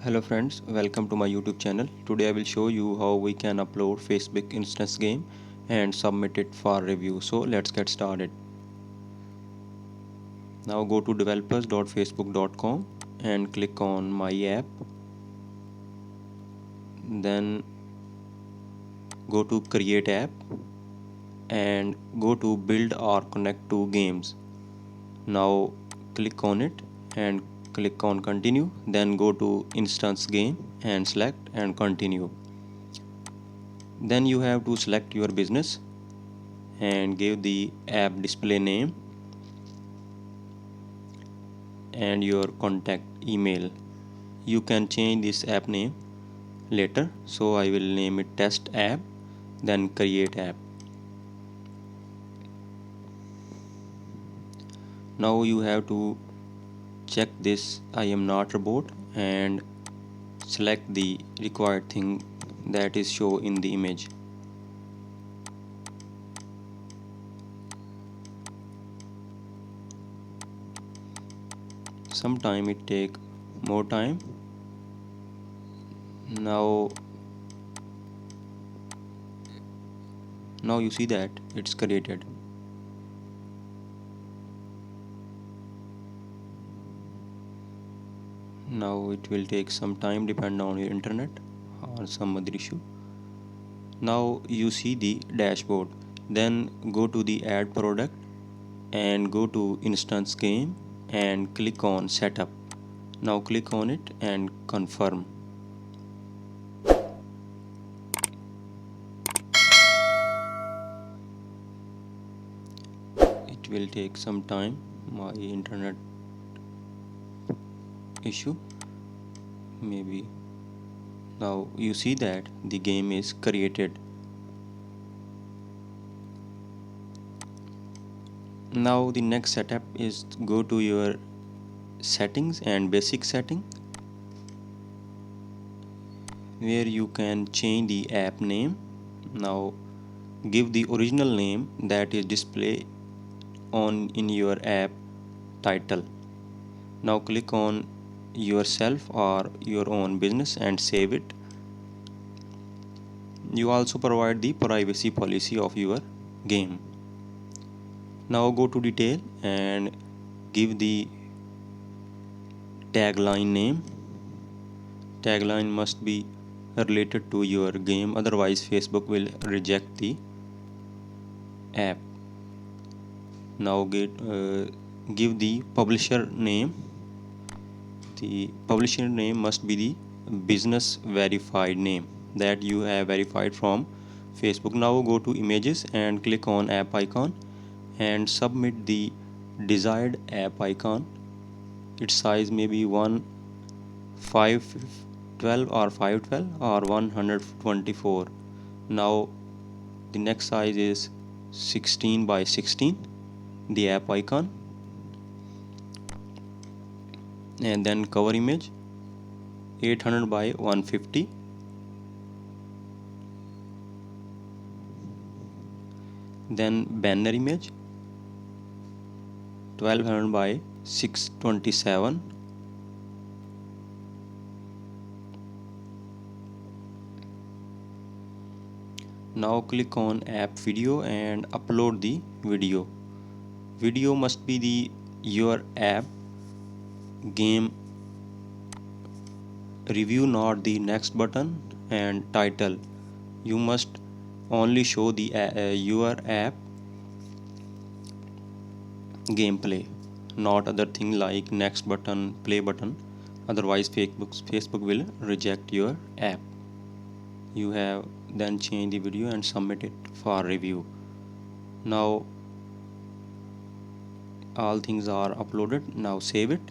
Hello friends, welcome to my YouTube channel. Today I will show you how we can upload Facebook instance game and submit it for review. So let's get started. Now go to developers.facebook.com and click on my app. Then go to create app and go to build or connect to games. Now click on it and click on continue. Then go to instance game and select and continue. Then you have to select your business and give the app display name and your contact email. You can change this app name later, so I will name it test app, then create app. Now you have to check this I am not robot and select the required thing that is show in the image. Sometime it take more time. Now you see that it's created. Now it will take some time depend on your internet or some other issue. Now you see the dashboard. Then go to the add product and go to instance game and click on setup. Now click on it and confirm. It will take some time, my internet issue maybe. Now you see that the game is created. Now the next setup is go to your settings and basic setting, where you can change the app name. Now give the original name that is display on in your app title. Now click on yourself or your own business and save it. You also provide the privacy policy of your game. Now go to detail and give the tagline name. Tagline must be related to your game, otherwise Facebook will reject the app. Now give the publisher name. The publisher name must be the business verified name that you have verified from Facebook. Now go to images and click on app icon and submit the desired app icon. Its size may be 512 or 512 or 124. Now the next size is 16 by 16, the app icon, and then cover image 800 by 150, then banner image 1200 by 627, now click on app video and upload the video. Video must be the your app game review, not the next button and title. You must only show the your app gameplay, not other thing like next button, play button, otherwise Facebook will reject your app. You have then change the video and submit it for review. Now all things are uploaded. Now save it.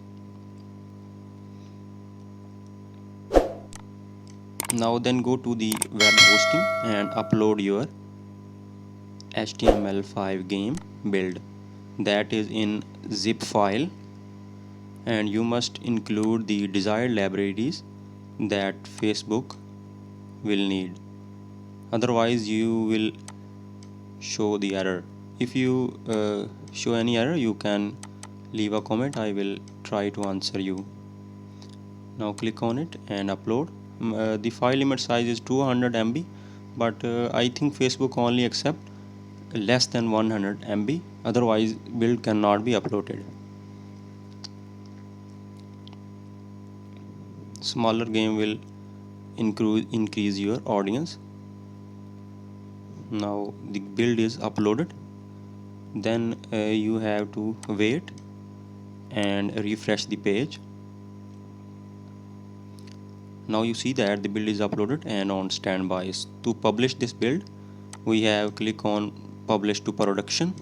Now then go to the web hosting and upload your HTML5 game build, that is in zip file, and you must include the desired libraries that Facebook will need, otherwise you will show the error. If you show any error, you can leave a comment. I will try to answer you. Now click on it and upload. The file limit size is 200 MB, but I think Facebook only accept less than 100 MB, otherwise build cannot be uploaded. Smaller game will increase your audience. Now the build is uploaded, then you have to wait and refresh the page. Now you see that the build is uploaded and on standby. To publish this build, we have click on publish to production,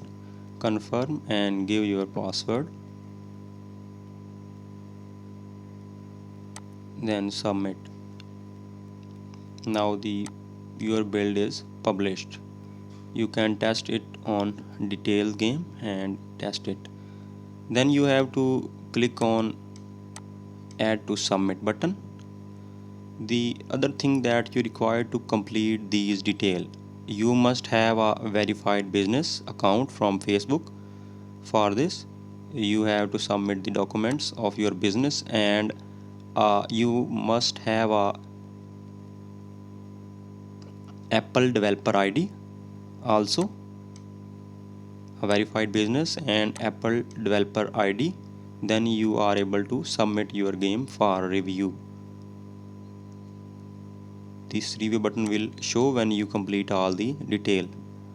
confirm and give your password, then submit. Now your build is published. You can test it on detail game and test it. Then you have to click on add to submit button. The other thing that you require to complete these detail, you must have a verified business account from Facebook. For this, you have to submit the documents of your business, and you must have a Apple developer ID, also a verified business and Apple developer ID. Then you are able to submit your game for review. This review button will show when you complete all the detail.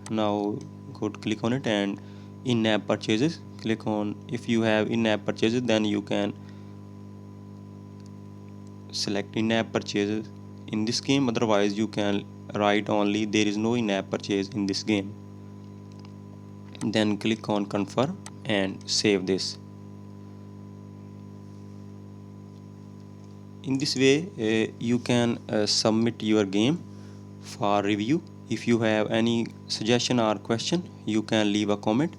Now click on it and in-app purchases, click on, if you have in-app purchases then you can select in-app purchases in this game, otherwise you can write only there is no in-app purchase in this game. Then click on confirm and save this. In this way you can submit your game for review. If you have any suggestion or question, you can leave a comment.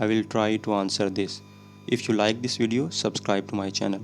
I will try to answer this. If you like this video, subscribe to my channel.